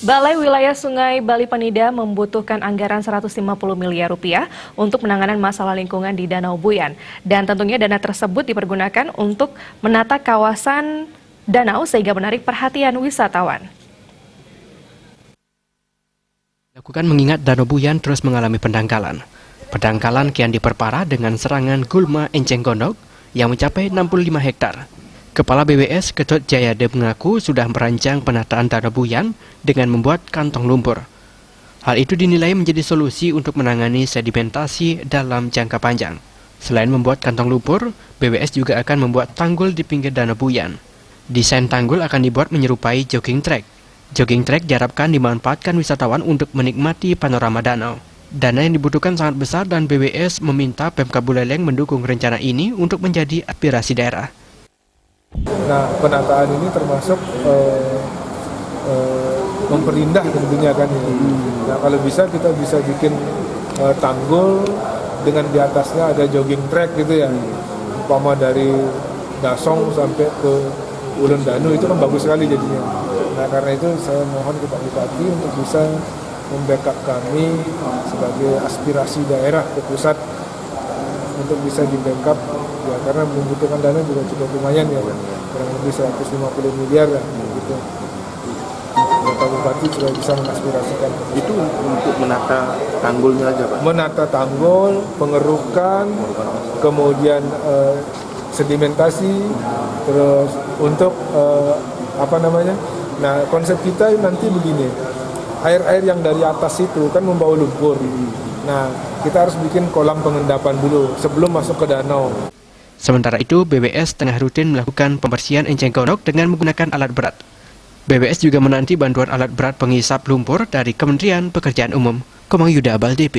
Balai Wilayah Sungai Bali Penida membutuhkan anggaran 150 miliar rupiah untuk penanganan masalah lingkungan di Danau Buyan. Dan tentunya dana tersebut dipergunakan untuk menata kawasan danau sehingga menarik perhatian wisatawan. Dilakukan mengingat Danau Buyan terus mengalami pendangkalan. Pendangkalan kian diperparah dengan serangan gulma enceng gondok yang mencapai 65 hektar. Kepala BWS Ketut Jayade mengaku sudah merancang penataan Danau Buyan dengan membuat kantong lumpur. Hal itu dinilai menjadi solusi untuk menangani sedimentasi dalam jangka panjang. Selain membuat kantong lumpur, BWS juga akan membuat tanggul di pinggir Danau Buyan. Desain tanggul akan dibuat menyerupai jogging track. Jogging track diharapkan dimanfaatkan wisatawan untuk menikmati panorama danau. Dana yang dibutuhkan sangat besar dan BWS meminta Pemkab Buleleng mendukung rencana ini untuk menjadi aspirasi daerah. Nah, penataan ini termasuk memperindah tentunya kan ya. Nah, kalau bisa kita bisa bikin tanggul dengan di atasnya ada jogging track gitu ya. Umpama dari Dasong sampai ke Ulun Danu itu kan bagus sekali jadinya. Nah, karena itu saya mohon ke Pak Bupati untuk bisa membackup kami sebagai aspirasi daerah ke pusat untuk bisa di-backup ya, karena membutuhkan dana juga cukup lumayan ya, kurang lebih 150 miliar ya, gitu. Ya, Pak Bupati sudah bisa mengaspirasikan. Itu untuk menata tanggulnya aja, Pak? Menata tanggul, pengerukan, kemudian sedimentasi, terus untuk nah konsep kita nanti begini, air-air yang dari atas itu kan membawa lumpur. Nah, kita harus bikin kolam pengendapan dulu sebelum masuk ke danau. Sementara itu, BWS tengah rutin melakukan pembersihan enceng gondok dengan menggunakan alat berat. BWS juga menanti bantuan alat berat penghisap lumpur dari Kementerian Pekerjaan Umum. Komang Yuda Baldepi.